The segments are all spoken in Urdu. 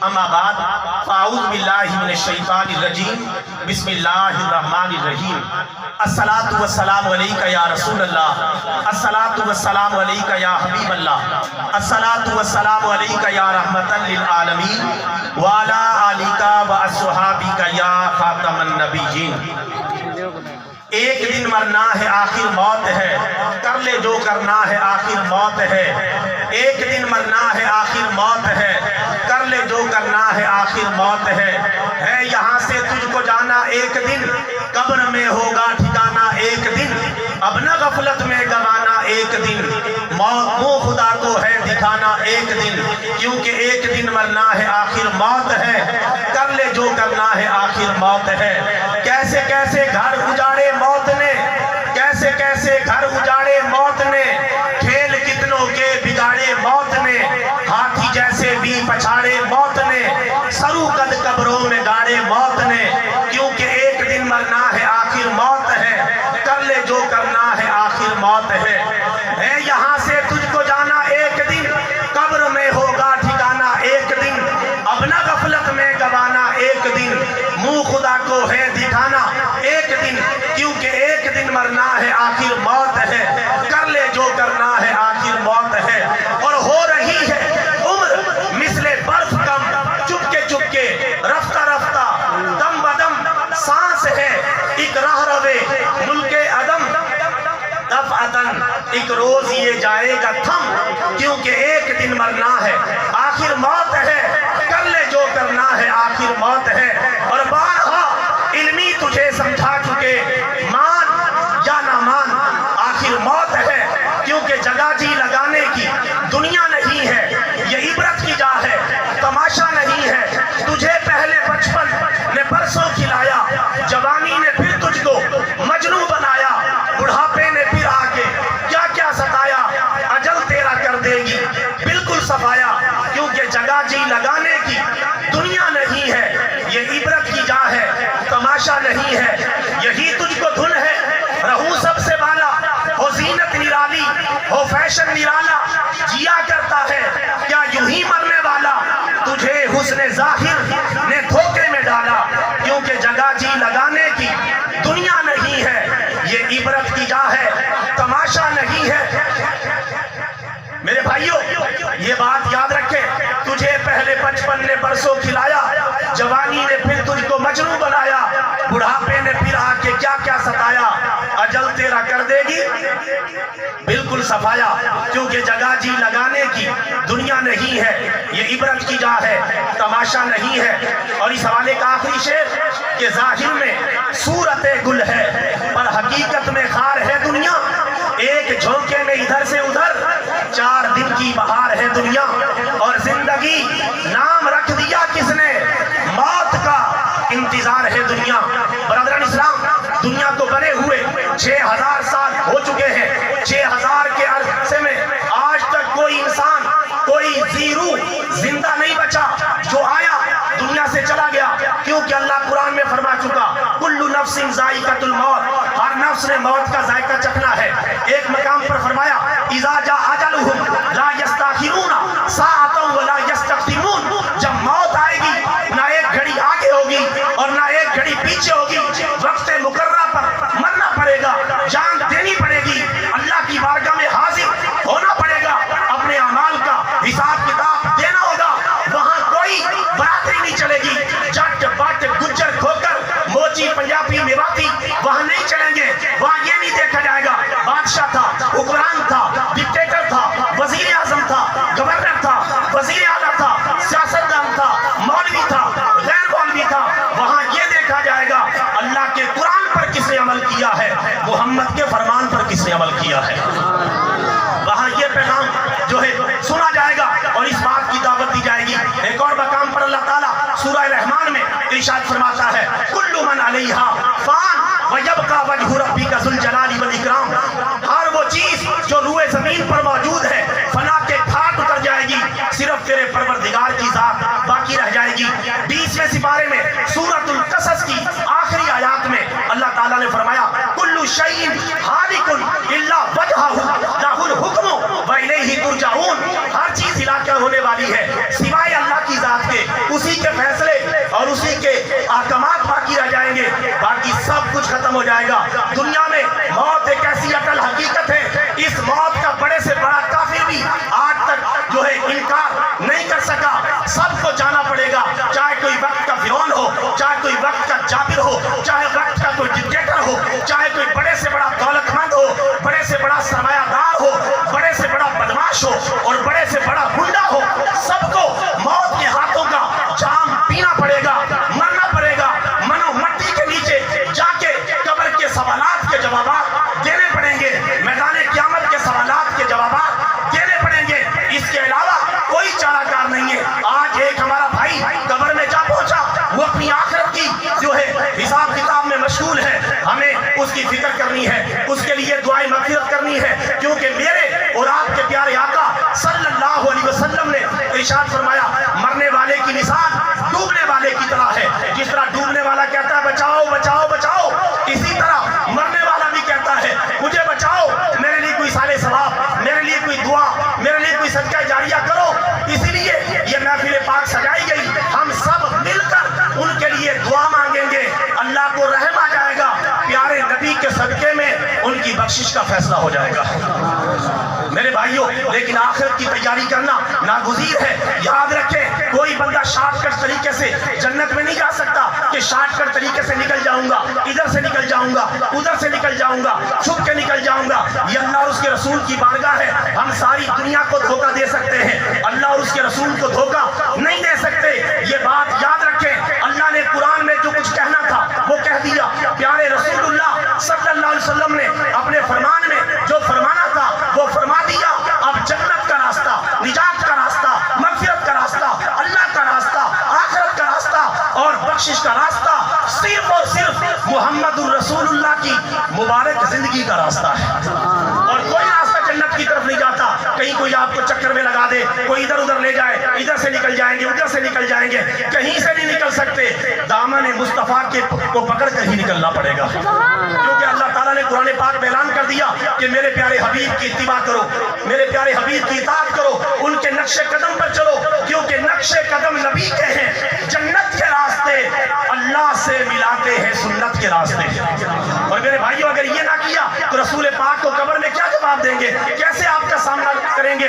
اما بعد فاعوذ باللہ من الشیطان الرجیم بسم اللہ الرحمن الرحیم الصلاۃ والسلام علیک یا رسول اللہ الصلاۃ والسلام علیک یا حبیب اللہ الصلاۃ والسلام علیک یا رحمۃ للعالمین وعلی آلک واصحابک یا خاتم النبیین۔ ایک دن مرنا ہے آخر موت ہے، کر لے جو کرنا ہے آخر موت ہے۔ ایک دن مرنا ہے آخر موت ہے، کر لے جو کرنا ہے آخر موت ہے یہاں سے تجھ کو جانا ایک دن، قبر میں ہوگا ٹھکانا ایک دن، اب نہ غفلت میں گوانا ایک دن، منہ خدا کو ہے دکھانا ایک دن، کیونکہ ایک دن مرنا ہے آخر موت ہے، کر لے جو کرنا ہے آخر موت ہے۔ کیسے کیسے گھر اجاڑے موت نے، کیسے کیسے گھر اجاڑے موت نے، کھیل کتنوں کے بگاڑے موت نے، ہاتھی جیسے بھی پچھاڑے موت نے، سرو قد قبروں میں گاڑے موت نے، کیونکہ ایک دن مرنا ہے آخر موت ہے، کر لے جو کرنا ہے آخر موت ہے۔ یہاں سے تجھ کو جانا ایک دن، قبر میں ہوگا ٹھکانا ایک دن، اب نہ غفلت میں گوانا ایک دن، منہ خدا کو ہے دکھانا ایک دن، کیونکہ ایک دن مرنا ہے آخر موت ہے، کر لے جو کرنا ہے آخر موت ہے۔ اور ہو رہی ہے عمر مثل برف کم، چپکے رفتہ رفتہ دم بدم سانس ہے، ایک راہ روے ملک عدم دفعتن، ایک روز یہ جائے گا تھم، کیونکہ ایک دن مرنا ہے آخر موت ہے، کر لے جو کرنا ہے آخر موت ہے۔ اور بارہا علمی تجھے سمجھا چکے، مان یا نہ مان آخر موت ہے، کیونکہ جگہ جی لگانے کی دنیا نہیں ہے، یہ عبرت کی جا ہے تماشا نہیں ہے۔ تجھے پہلے بچپن نے برسوں کھلایا، جوانی نے پھر تجھ کو مجنوں بنایا، بڑھاپے نے پھر آ کے کیا کیا ستایا، اجل تیرا کر دے گی بالکل صفایا، کیونکہ جگہ جی لگانے کی دنیا نہیں ہے، یہ عبرت کی جا ہے تماشا نہیں ہے۔ یہی تجھ کو دھن ہے رہوں سب سے بالا، ہو زینت نرالی ہو فیشن نرالا، جیا کرتا ہے کیا یوں ہی مرنے والا، تجھے حسن ظاہر نے دھوکے میں ڈالا، کیونکہ جگہ جی لگانے کی دنیا نہیں ہے، یہ عبرت کی جا ہے تماشا نہیں ہے۔ میرے بھائیوں یہ بات یاد رکھے، تجھے پہلے بچپن نے برسوں کھلایا، جوانی نے پھر تجھ کو مجنوں بنایا، بڑھاپے نے پھر آ کے کیا کیا ستایا، اجل تیرا کر دے گی بالکل صفایا، کیونکہ جگہ جی لگانے کی دنیا نہیں ہے، یہ عبرت کی جا ہے تماشا نہیں ہے۔ اور اس حوالے کا آخری شعر کہ ظاہر میں صورت گل ہے پر حقیقت میں خار ہے دنیا، ایک جھونکے میں ادھر سے ادھر 4 دن کی بہار ہے دنیا، اور زندگی نام رکھ دیا کس نے، موت کا انتظار ہے دنیا۔ برادران اسلام، دنیا کو بنے ہوئے 6000 سال ہو چکے ہیں، 6000 کے عرصے میں آج تک کوئی انسان، کوئی زیرو زندہ نہیں بچا، جو آیا دنیا سے چلا گیا، کیونکہ اللہ قرآن میں فرما چکا کل نفس ذائقۃ الموت، ہر نفس نے موت کا ذائقہ چکھنا ہے۔ ایک مقام پر فرمایا اذا جاء اجلہم لا یستاخرون ساعۃ ولا یستقدمون، جب موت آئے گی نہ ایک گھڑی آگے ہوگی اور نہ ایک گھڑی پیچھے ہوگی، وقت مقررہ پر مرنا پڑے گا، جان دینی پڑے گی، اللہ کی بارگاہ میں حاضر ہونا پڑے گا، اپنے اعمال کا حساب کتاب دینا ہوگا، وہاں کوئی براتری نہیں چلے گی، جٹ بٹ گجر کھوکر موچی پنجابی میواتی وہاں نہیں چلیں گے، وہاں یہ نہیں دیکھا جائے گا بادشاہ تھا، حکمران تھا، ڈکٹیٹر تھا، وزیر اعظم تھا، گورنر تھا، وزیر اعلیٰ تھا، سیاستدان تھا، مولوی تھا، غیر مولوی تھا، وہاں یہ دیکھا جائے گا اللہ کے قرآن پر کس نے عمل کیا ہے، محمد کے فرمان پر کس نے عمل کیا ہے، وہاں یہ پیغام جو ہے سنا جائے گا اور اس بات کی دعوت دی جائے گی۔ ایک اور مقام پر اللہ تعالیٰ سورہ رحمان میں ارشاد فرماتا ہے کل من علیہا فان ویبقى وجہ ربک ذو الجلال والاکرام، ہر وہ چیز جو روئے زمین پر موجود ہے فنا کے گھاٹ اتر جائے گی، صرف تیرے پروردگار کی ذات باقی رہ جائے گی۔ 20ویں سپارے میں سورۃ القصص کی آخری آیات میں اللہ تعالیٰ نے فرمایا کل شیء ہالک الا وجہہ لہ الحکم والیہ ترجعون، ہر چیز ہلاک ہونے والی ہے سوائے اللہ کی ذات کے، اسی کے فیصلے اور اسی کے احکامات باقی رہ جائیں گے، باقی سب کچھ ختم ہو جائے گا۔ دنیا میں موت ایک ایسی اٹل حقیقت ہے، اس موت کا بڑے سے بڑا کافر بھی آج تک جو ہے انکار نہیں کر سکا۔ سب کو جانا پڑے گا، چاہے کوئی وقت کا فرعون ہو، چاہے کوئی وقت کا جابر ہو، چاہے وقت کا کوئی ڈکٹیٹر ہو، چاہے کوئی بڑے سے بڑا دولت مند ہو، بڑے سے بڑا سرمایہ دار ہو، بڑے سے بڑا بدماش ہو اور بڑے سے بڑا گنڈا ہو، سب کو موت کے ہاتھوں کا جام پینا پڑے گا، مرنا پڑے گا، منو مٹی کے نیچے جا کے قبر کے سوالات کے جوابات دینے پڑیں گے، میدان قیامت کے سوالات کے جوابات دینے پڑیں گے۔ اس کے علاوہ کوئی چارہ کار نہیں ہے۔ آج ایک ہمارا بھائی قبر میں جا پہنچا، وہ اپنی آخرت کی جو ہے حساب کتاب میں مشغول ہے، ہمیں اس کی فکر کرنی ہے، اس کے لیے دعائیں مغفرت کرنی ہے، کیونکہ میرے اور آپ کے پیارے آقا صلی اللہ علیہ وسلم نے ارشاد فرمایا مرنے والے کی مثال ڈوبنے والے کی طرح ہے۔ جس طرح ڈوبنے والا کہتا ہے بچاؤ بچاؤ بچاؤ، اسی طرح مرنے والا بھی کہتا ہے مجھے بچاؤ، میرے لیے کوئی صالح ثواب، میرے لیے کوئی دعا، میرے لیے کوئی صدقہ جاریہ کرو۔ اسی لیے یہ محفل پاک سجائی گئی، ہم سب مل کر ان کے لیے دعا مانگیں گے، اللہ کو رحم آ جائے گا، پیارے نبی کے صدقے میں ان کی بخشش کا فیصلہ ہو جائے گا۔ میرے بھائیوں، لیکن آخرت کی تیاری کرنا ناگزیر ہے۔ یاد رکھیں کوئی بندہ شارٹ کٹ طریقے سے جنت میں نہیں جا سکتا کہ شارٹ کٹ طریقے سے نکل جاؤں گا، ادھر سے نکل جاؤں گا، ادھر سے نکل جاؤں گا، چھپ کے نکل جاؤں گا۔ یہ اللہ اور اس کے رسول کی بارگاہ ہے، ہم ساری دنیا کو دھوکہ دے سکتے ہیں، اللہ اور اس کے رسول کو دھوکہ نہیں دے سکتے۔ یہ بات یاد رکھیں، اللہ نے قرآن میں جو کچھ کہنا تھا وہ کہہ دیا، پیارے رسول اللہ صلی اللہ علیہ وسلم نے اپنے فرمان میں جو فرمانا تھا وہ فرما دیا۔ اب جنت کا راستہ، نجات کا راستہ، مغفرت کا راستہ، اللہ کا راستہ، آخرت کا راستہ اور بخشش کا راستہ صرف اور صرف محمد الرسول اللہ کی مبارک زندگی کا راستہ ہے، اور کوئی راستہ جنت کی طرف نہیں جاتا۔ کہیں کوئی آپ کو چکر میں لگا دے، کوئی ادھر ادھر لے جائے، ادھر سے نکل جائیں گے، ادھر سے نکل جائیں گے، کہیں سے نہیں نکل سکتے۔ دامن مصطفیٰ کو پکڑ کر ہی نکلنا پڑے گا، کیونکہ اللہ تعالیٰ نے قرآن پاک میں اعلان کر دیا کہ میرے پیارے حبیب کی اتباع کرو، میرے پیارے حبیب کی اطاعت کرو، ان کے نقش قدم پر چلو، کیونکہ نقش قدم نبی کے ہیں۔ جنت کے راستے اللہ سے ملاتے ہیں سنت کے راستے۔ اور میرے بھائیوں، اگر یہ نہ کیا تو رسول پاک کو قبر میں کیا جواب دیں گے؟ کیسے آپ کا سامنا کریں گے؟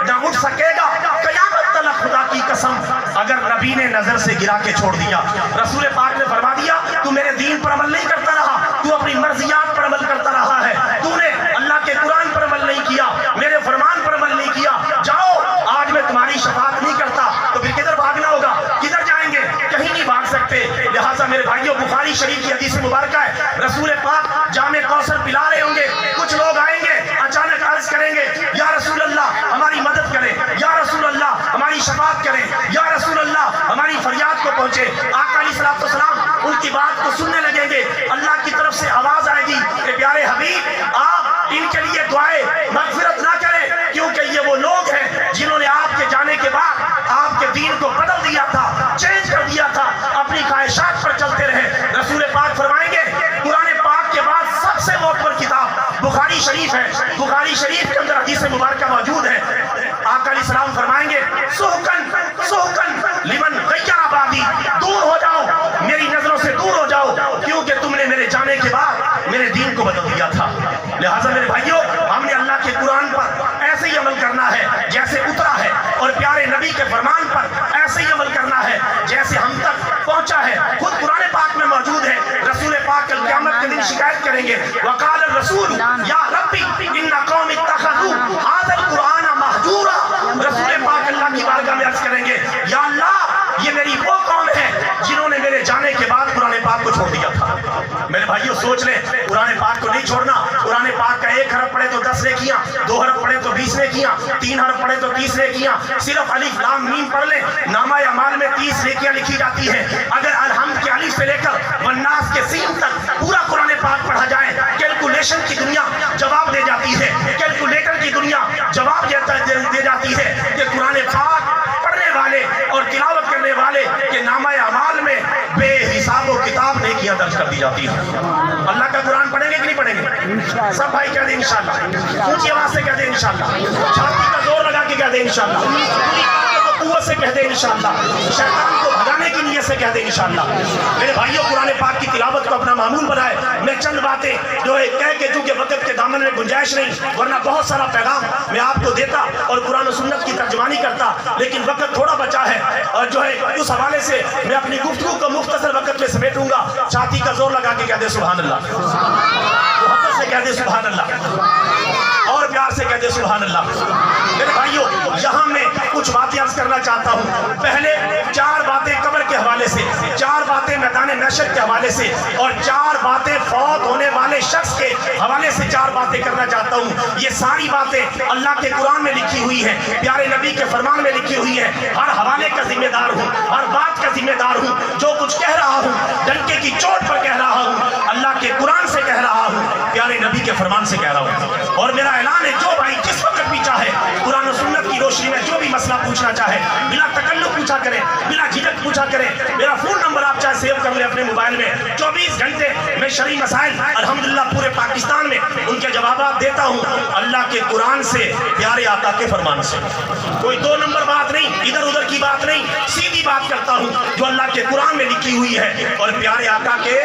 نہ اٹھ سکے گا قیامت تلک، خدا کی قسم اگر نبی نے نظر سے گرا کے چھوڑ دیا۔ رسول پاک نے فرما دیا تو میرے دین پر عمل نہیں کرتا رہا، تو اپنی مرضیات پر عمل کرتا رہا ہے، تو نے اللہ کے قرآن پر عمل نہیں کیا، میرے فرمان پر عمل نہیں کیا، جاؤ آج میں تمہاری شفاعت نہیں کرتا، تو پھر کدھر بھاگنا ہوگا؟ کدھر جائیں گے؟ کہیں نہیں بھاگ سکتے۔ لہٰذا میرے بھائیوں، بخاری شریف کی حدیث مبارکہ ہے، رسول پاک جام کوثر پلا رہے ہوں گے، کچھ لوگ آئیں گے اچانک عرض کریں گے یا رسول اللہ ہماری مدد کریں، یا رسول اللہ ہماری شفاعت کریں، یا رسول اللہ ہماری فریاد کو پہنچے۔ آقا علیہ الصلوۃ والسلام ان کی بات کو سننے لگیں گے، اللہ کی طرف سے آواز آئے گی کہ پیارے حبیب آپ ان کے لیے دعائیں مغفرت نہ کریں، کیونکہ یہ وہ لوگ ہیں جنہوں نے آپ کے جانے کے بعد آپ کے دین کو بدل دیا تھا، چینج کر دیا تھا، اپنی خواہشات پر چلتے رہے۔ رسول پاک فرمائیں گے قرآن پاک کے بعد سب سے معتبر کتاب بخاری شریف ہے، بخاری شریف کے اندر حدیث مبارکہ موجود ہے۔ آقا علیہ السلام فرمائیں گے سحقن سحقن لمن غیر بعدی، دور ہو جاؤ، میری نظروں سے دور ہو جاؤ، کیونکہ تم نے میرے جانے کے بعد میرے دین کو بدل دیا تھا۔ لہٰذا میرے بھائیوں، ہم نے اللہ کے قرآن پر ایسے ہی عمل کرنا ہے جیسے اترا ہے، اور پیارے نبی کے فرمان پر ایسے ہی عمل کرنا ہے جیسے ہم تک پہنچا ہے۔ خود قرآن پاک میں موجود ہے، رسول پاک کل قیامت کے دن شکایت کریں گے، وقال الرسول یا ربی ان قوم اتخذوا هذا القرآن مہجورا۔ رسول پاک اللہ کی بارگاہ میں عرض کریں گے یا اللہ یہ میری وہ قوم ہے جنہوں نے میرے جانے کے بعد قرآن پاک کو چھوڑ دیا تھا۔ میرے بھائیوں سوچ لیں، قرآن پاک کو نہیں چھوڑنا۔ قرآن پاک کا 1 حرف پڑھے تو 10 نیکیاں، 2 حرف پڑھے تو 20 نیکیاں، 3 حرف پڑھے تو 30 نیکیاں، صرف الف لام میم پڑھ لیں نامہ اعمال میں 30 نیکیاں لکھی جاتی ہیں۔ اگر الحمد کے الف سے لے کر والناس کے سین تک پورا قرآن پاک پڑھا جائے، کیلکولیشن کی دنیا جواب دے جاتی ہے، کیلکولیٹر کی دنیا جواب دے جاتی ہے کہ قرآن پاک پڑھنے والے اور تلاوت کرنے والے کے نامہ اعمال میں بے حساب و کتاب نیکیاں درج کر دی جاتی ہیں۔ اللہ کا قرآن پڑھیں گے کہ نہیں پڑھیں گے؟ سب بھائی کہہ دیں انشاءاللہ، اونچی آواز سے کہہ دیں انشاءاللہ، چھاتی کا زور لگا کے کہہ دیں انشاءاللہ، پوری قوت سے کہہ دیں انشاءاللہ، شیطان کو سے کہہ دیں انشاءاللہ. میرے بھائیوں قرآن پاک کی تلاوت کو اپنا معمول بنائے. میں چند باتیں جو ہے کہہ کے چونکہ وقت کے دامن میں گنجائش نہیں ورنہ بہت سارا پیغام میں آپ کو دیتا اور قرآن و سنت کی ترجمانی کرتا لیکن وقت تھوڑا بچا ہے اور جو ہے اس حوالے سے میں اپنی گفتگو کو مختصر وقت میں سمیٹوں گا. چھاتی کا زور لگا کے کہہ دے سبحان اللہ, محبت سے کہہ دے سبحان اللہ اور پیار سے کہہ دے سبحان اللہ. میرے بھائیوں یہاں میں کچھ باتیں عرض کرنا چاہتا ہوں. پہلے 4 باتیں قبر کے حوالے سے, 4 باتیں میدان محشر کے حوالے سے اور 4 باتیں فوت ہونے والے شخص کے حوالے سے 4 باتیں کرنا چاہتا ہوں. یہ ساری باتیں اللہ کے قرآن میں لکھی ہوئی ہیں, پیارے نبی کے فرمان میں لکھی ہوئی ہیں. ہر حوالے کا ذمہ دار ہوں, ہر بات کا ذمہ دار ہوں. جو کچھ کہہ رہا ہوں ڈنکے کی چوٹ پر کہہ رہا ہوں, اللہ کے قرآن سے کہہ رہا ہوں, پیارے نبی کے فرمان سے کہہ رہا ہوں. اور میرا اعلان ہے جو بھائی جس وقت بھی چاہے قرآن و سنت کی روشنی میں جو بھی مسئلہ پوچھنا چاہے بلا تکلف پوچھا کرے, بلا جھجک پوچھا کرے. میرا فون نمبر آپ چاہے سیو کر لیں اپنے موبائل میں. 24 گھنٹے میں شرعی مسائل الحمدللہ پورے پاکستان میں ان کے جوابات دیتا ہوں اللہ کے قرآن سے, پیارے آقا کے فرمان سے. کوئی 2 نمبر بات نہیں, ادھر ادھر کی بات نہیں, سیدھی بات کرتا ہوں جو اللہ کے قرآن میں لکھی ہوئی ہے اور پیارے آقا کے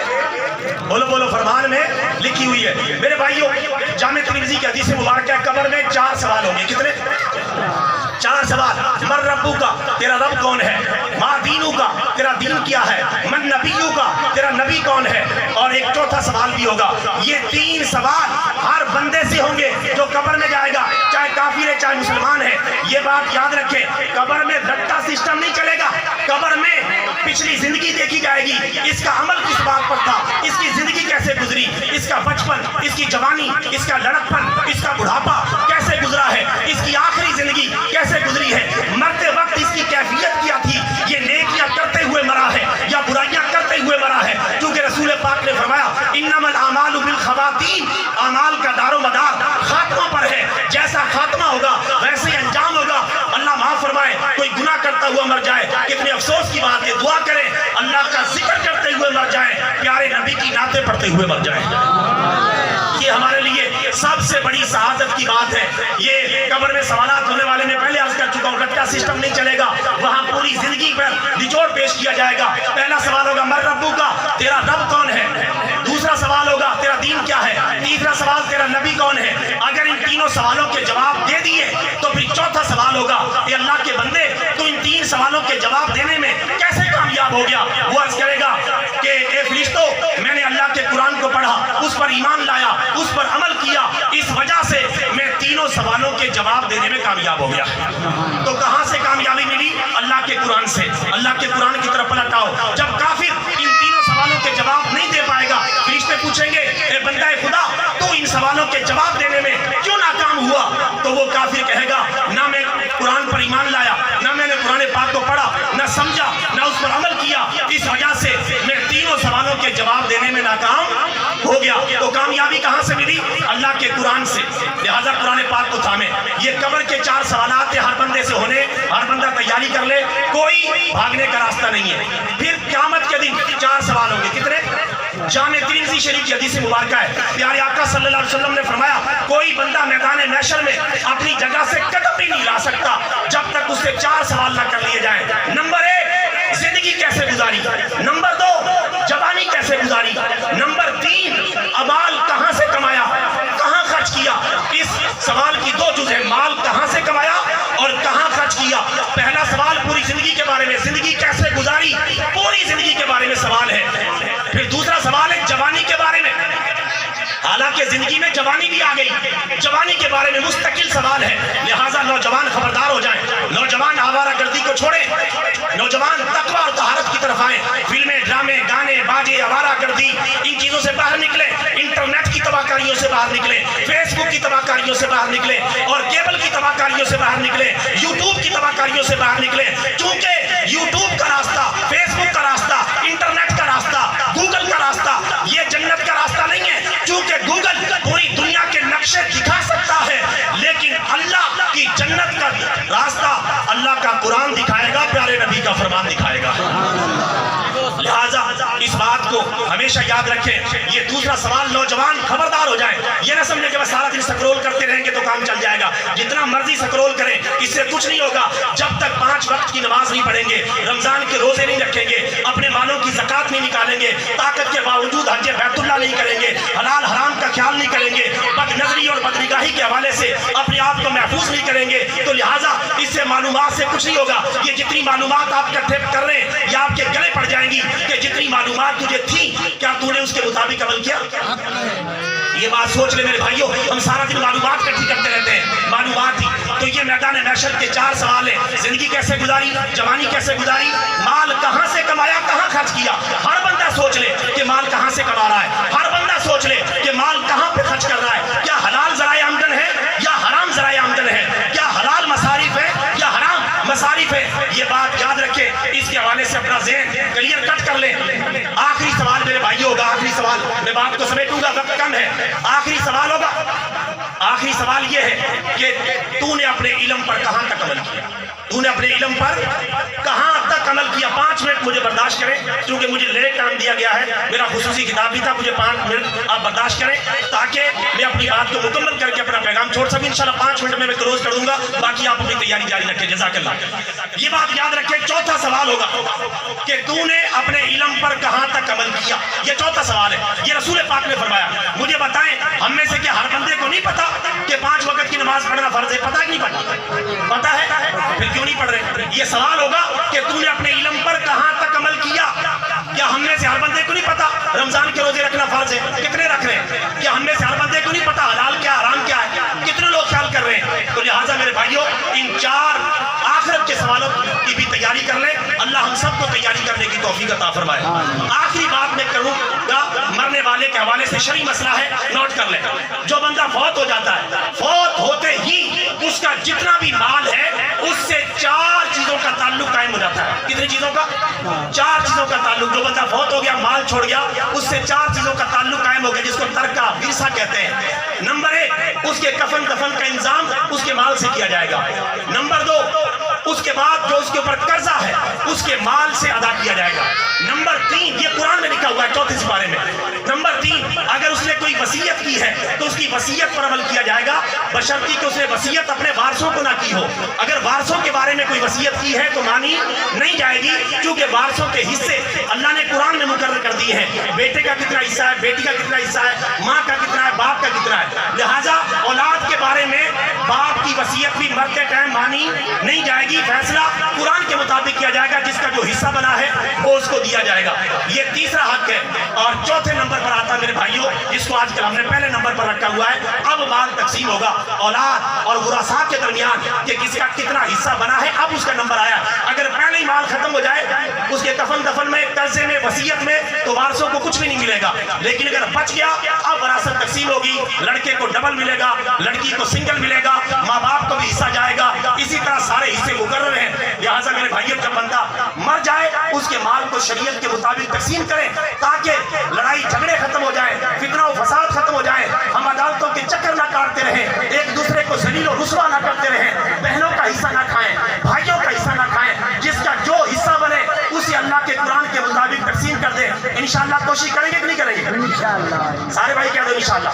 بولو بولو فرمان میں لکھی ہوئی ہے. میرے بھائیوں جامع ترمذی کی حدیث مبارکہ ہے قبر میں 4 سوال ہوں گے. کتنے؟ 4 سوال. من ربو کا, تیرا رب کون ہے؟ ما دینو کا, تیرا دین کیا ہے؟ من نبیو کا, تیرا نبی کون ہے؟ اور ایک چوتھا سوال بھی ہوگا. یہ 3 سوال ہر بندے سے ہوں گے جو قبر میں جائے گا, چاہے کافر ہے چاہے مسلمان ہے. یہ بات یاد رکھیں, قبر میں رٹا سسٹم نہیں چلے گا. قبر میں پچھلی زندگی دیکھی جائے گی, اس کا عمل کس بات پر تھا, اس کی زندگی کیسے گزری, اس کا بچپن, اس کی جوانی, اس کا لڑکپن, اس کا بڑھاپا کیسے گزرا ہے, اس کی آخری زندگی کیسے گزری ہے, مرتے وقت اس کی کیفیت کیا تھی, یہ نیکیاں کرتے ہوئے مرا ہے یا برائیاں کرتے ہوئے مرا ہے. کیونکہ رسول پاک نے فرمایا انما الاعمال بالخواتیم, اعمال کا دار و مدار خاتمہ پر ہے. جیسا خاتمہ ہوگا ویسے ہی انجام ہوگا. اللہ معاف فرمائے کوئی گناہ کرتا ہوا مر جائے, کتنے افسوس کی بات ہے. دعا کریں اللہ کا ذکر کرتے ہوئے مر جائے, پیارے نبی کی نعتیں پڑھتے ہوئے مر جائے. یہ ہمارے لیے سب سے بڑی سعادت کی بات ہے. یہ قبر میں سوالات ہونے والے میں پہلے عرض کر چکا ہوں, رٹا سسٹم نہیں چلے گا. وہاں پوری زندگی پر نچوڑ پیش کیا جائے گا. پہلا سوال ہوگا من ربو کا, تیرا رب کون ہے. دوسرا سوال ہوگا تیرا دین کیا ہے. تیسرا سوال تیرا نبی کون ہے. اگر ان تینوں سوالوں کے جواب دے دیے تو پھر چوتھا سوال ہوگا اے اللہ کے بندے تو ان 3 سوالوں کے جواب دینے میں کیسے کامیاب ہو گیا. وہ عرض کرے گا کہ اے فرشتوں میں نے اللہ کے قرآن کو پڑھا, اس پر ایمان لایا, اس پر عمل کیا, اس وجہ سے میں تینوں سوالوں کے جواب دینے میں کامیاب ہو گیا. تو کہاں سے کامیابی ملی؟ اللہ کے قرآن سے. اللہ کے قرآن کی طرف پلٹ آؤ. جب کافر ان تینوں سوالوں کے جواب نہیں دے پائے گا, فرشتے پوچھیں گے اے بندہ خدا تو ان سوالوں کے جواب دینے میں کیوں ناکام ہوا؟ تو وہ کافر کہے گا نہ میں قرآن پر ایمان لایا, نہ میں نے قرآن پاک کو پڑھا, نہ سمجھا, نہ اس پر عمل کیا, اس وجہ سے میں تینوں سوالوں کے جواب دینے میں ناکام ہو گیا. تو کامیابی کہاں سے ملی؟ اللہ کے قرآن سے. لہذا قرآن پاک کو تھامے. یہ قبر کے 4 سوالات ہیں, ہر بندے سے ہونے, ہر بندہ تیاری کر لے, کوئی بھاگنے کا راستہ نہیں ہے. پھر قیامت کے دن 4 سوال ہوں گے. کتنے؟ جامع ترمذی شریف کی حدیث مبارکہ ہے. پیارے آقا صلی اللہ علیہ وسلم نے فرمایا کوئی بندہ میدان محشر میں اپنی جگہ سے قدم بھی نہیں لا سکتا جب تک اس سے 4 سوال نہ کر لیے جائیں. نمبر 1 زندگی کیسے گزاری, نمبر 2 جوانی کیسے گزاری, نمبر 3 امال کہاں سے کمایا, کہاں خرچ کیا. اس سوال کی 2 جز ہیں, مال کہاں سے کمایا اور کہاں خرچ کیا. پہلا سوال پوری زندگی کے بارے میں, زندگی کیسے گزاری, پوری زندگی کے بارے میں سوال ہے. پھر دوسرا سوال ہے جوانی کے بارے میں, حالانکہ زندگی میں جوانی بھی آ گئی, جوانی کے بارے میں مستقل سوال ہے. لہٰذا نوجوان خبردار ہو جائیں, نوجوان آوارہ گردی کو چھوڑیں, نوجوان تقویٰ اور طہارت کی طرف آئیں. فلمیں, ڈرامے, گانے, باجے, آوارہ گردی, ان چیزوں سے باہر نکلیں. انٹرنیٹ کی تباہ کاریوں سے باہر نکلیں, فیس بک کی تباہ کاریوں سے باہر نکلیں, اور کیبل کی تباہ کاریوں سے باہر نکلیں, یوٹیوب کی تباہ کاریوں سے باہر نکلیں. چونکہ یوٹیوب کا راستہ, فیس بک کا راستہ, انٹرنیٹ کا راستہ, گوگل کا راستہ یہ جنت کا راستہ نہیں ہے. چونکہ گوگل پوری دنیا کے نقشے دکھا سکتا ہے, لیکن اللہ کی جنت کا راستہ اللہ کا قرآن دکھائے گا, پیارے نبی کا فرمان دکھائے گا. لہذا اس بات کو کو ہمیشہ یاد رکھیں۔ یہ دوسرا سوال، نوجوان خبردار ہو جائیں، یہ نہ سمجھیں کہ بس سارا دن سکرول کرتے رہیں گے تو کام چل جائے گا۔ جتنا مرضی سکرول کریں اس سے کچھ نہیں ہوگا جب تک 5 وقت کی نماز نہیں پڑھیں گے، رمضان کے روزے نہیں رکھیں گے، اپنے مالوں کی زکات نہیں نکالیں گے، طاقت کے باوجود حج بیت اللہ نہیں کریں گے، حلال حرام کا خیال نہیں کریں گے، بد نظری اور بد نگاہی کے حوالے سے اپنے آپ کو محفوظ نہیں کریں گے، تو لہٰذا اس سے معلومات سے کچھ نہیں ہوگا۔ یہ جتنی معلومات آپ اکٹھے کر رہے ہیں یہ آپ کے گلے پڑ جائیں گی کہ جتنی معلومات تجھے تھی کیا تو نے اس کے مطابق عمل کیا؟ یہ بات سوچ لے میرے بھائیوں، ہم سارا دن معلومات اکٹھی کرتے رہتے ہیں، معلومات ہی تو یہ میدان محشر کے 4 سوال ہیں۔ زندگی کیسے گزاری، جوانی کیسے گزاری، مال کہاں سے کمایا، کہاں خرچ کیا۔ ہر بندہ سوچ لے کہ مال کہاں سے کما رہا ہے، ہر بندہ سوچ لے کہ مال کہاں پہ خرچ کر رہا ہے، کیا حلال ذرائع آمدن ہے یا حرام ذرائع آمدن ہے، کیا حلال مصارف ہے یا حرام مصارف ہے۔ یہ بات یاد رکھے، اس کے حوالے سے اپنا ذہن کلیئر کٹ کر لیں۔ آخری سوال میرے بھائیوں ہوگا، آخری سوال، میں بات کو سمیٹوں گا، وقت کم ہے، آخری سوال ہوگا۔ آخری سوال یہ ہے کہ تو نے اپنے علم پر کہاں تک عمل کیا، تو نے اپنے علم پر کہاں تک عمل کیا۔ 5 منٹ مجھے برداشت کریں کیونکہ مجھے لیٹ ٹائم دیا گیا ہے، میرا خصوصی کتاب بھی تھا، مجھے 5 منٹ آپ برداشت کریں تاکہ میں اپنی بات کو مکمل کر کے اپنا پیغام چھوڑ سکوں۔ انشاءاللہ 5 منٹ میں کلوز کر دوں گا، باقی آپ اپنی تیاری جاری رکھیں۔ جزاک اللہ۔ یہ بات یاد رکھیں، چوتھا سوال ہوگا کہ تو نے اپنے علم پر کہاں تک عمل کیا۔ یہ چوتھا سوال ہے، یہ رسول پاک نے فرمایا۔ مجھے بتائیں ہم میں سے کیا ہر بندے کو نہیں پتا کہ 5 وقت کی نماز پڑھنا فرض ہے؟ پتہ کہ نہیں پتا؟ پتہ ہے، پھر کیوں نہیں پڑھ رہے؟ یہ سوال ہوگا کہ تو نے اپنے علم پر کہاں تک عمل کیا۔ کیا ہم میں سے ہر بندے کو نہیں پتا رمضان کے روزے رکھنا فرض ہے؟ کتنے رکھ رہے ہیں؟ کیا ہم میں سے ہر بندے کو نہیں پتا حلال کیا حرام کیا ہے؟ کتنے لوگ خیال کر رہے ہیں؟ تو لہٰذا میرے بھائیوں ان 4 آخرت کے سوالوں کی بھی تیاری کر لیں، اللہ ہم سب کو تیاری کرنے کی توفیق عطا فرمائے۔ آخری بات میں کروں گا، مرنے والے کے حوالے سے شرعی مسئلہ ہے، نوٹ کر لیں۔ جو بندہ فوت ہو جاتا ہے، فوت ہوتے ہی اس کا جتنا بھی مال ہے اس سے 4 چیزوں کا تعلق قائم ہو جاتا ہے۔ کتنی چیزوں کا؟ 4 چیزوں کا تعلق۔ جو بندہ فوت ہو گیا، مال چھوڑ گیا، اس سے 4 چیزوں کا تعلق قائم ہو گیا، جس کو ترکہ ورثہ کہتے ہیں۔ نمبر 1، اس کے کفن دفن کا انتظام اس کے مال سے کیا جائے گا۔ نمبر 2، اس کے بعد جو اس کے اوپر قرضہ ہے اس کے مال سے ادا کیا جائے گا۔ نمبر 3، یہ قرآن میں لکھا ہوا ہے 4تھے سپارے میں۔ نمبر 3، اگر اس نے کوئی وصیت کی ہے تو اس کی وصیت پر عمل کیا جائے گا، بشرطی کہ اس نے وصیت اپنے وارثوں کو نہ کی ہو۔ اگر وارثوں کے بارے میں کوئی وصیت کی ہے تو مانی نہیں جائے گی، کیونکہ وارثوں کے حصے اللہ نے قرآن میں مقرر کر دیے ہیں۔ بیٹے کا کتنا حصہ ہے، بیٹی کا کتنا حصہ ہے، ماں کا کتنا ہے، باپ کا کتنا ہے۔ لہٰذا اولاد کے بارے میں باپ کی وصیت بھی مرتے ٹائم مانی نہیں جائے گی، فیصلہ قرآن کے مطابق کیا جائے گا، جس کا جو حصہ بنا ہے وہ اس کو دیا جائے گا۔ یہ تیسرا حق ہے۔ اور چوتھے نمبر پر آتا میرے بھائیوں، جس کو آج کل ہم نے پہلے نمبر پر رکھا ہوا ہے، اب مال تقسیم ہوگا اولاد اور ورثاء کے درمیان کہ کس کا کتنا حصہ بنا ہے، اب اس کا نمبر آیا۔ اگر پہلے ہی مال ختم ہو جائے اس کے کفن دفن میں، قرضے میں، وصیت میں، تو وارثوں کو کچھ بھی نہیں ملے گا۔ لیکن اگر بچ گیا، اب وراثت تقسیم ہوگی، لڑکے کو ڈبل ملے گا، لڑکی کو سنگل ملے گا، ماں باپ کو بھی حصہ جائے گا، اسی طرح سارے حصے مقرر ہیں۔ لہٰذا میرے بھائیوں، جب بندہ مر جائے اس کے مال کو شریعت کے مطابق تقسیم کریں تاکہ لڑائی جھگڑے ختم ہو جائیں، فتنہ و فساد ختم ہو جائیں، ہم عدالتوں کے چکر نہ کاٹتے رہیں، ایک دوسرے کو ذلیل و رسوا نہ کرتے رہیں، بہنوں کا حصہ نہ کھائیں، بھائیوں کا حصہ نہ کھائیں، جس کا جو حصہ بنے اسے اللہ کے قرآن کے مطابق تقسیم کر دیں۔ انشاءاللہ کوشش کریں گے کہ نہیں کریں گے؟ انشاءاللہ۔ سارے بھائی کہہ دو انشاءاللہ۔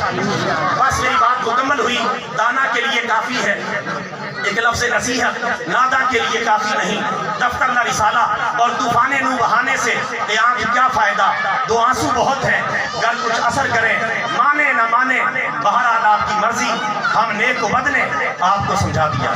بس میری بات مکمل ہوئی۔ دانا کے لیے کافی ہے ایک لفظ نصیحت، نادا کے لیے کافی نہیں۔ دفتر نہ رسالہ اور طوفان نو بہانے سے اے آنکھ کیا فائدہ، 2 آنسو بہت ہیں گر کچھ اثر کریں، مانے نہ مانے بہرحال آپ کی مرضی، ہم نیک و بد نے آپ کو سمجھا دیا۔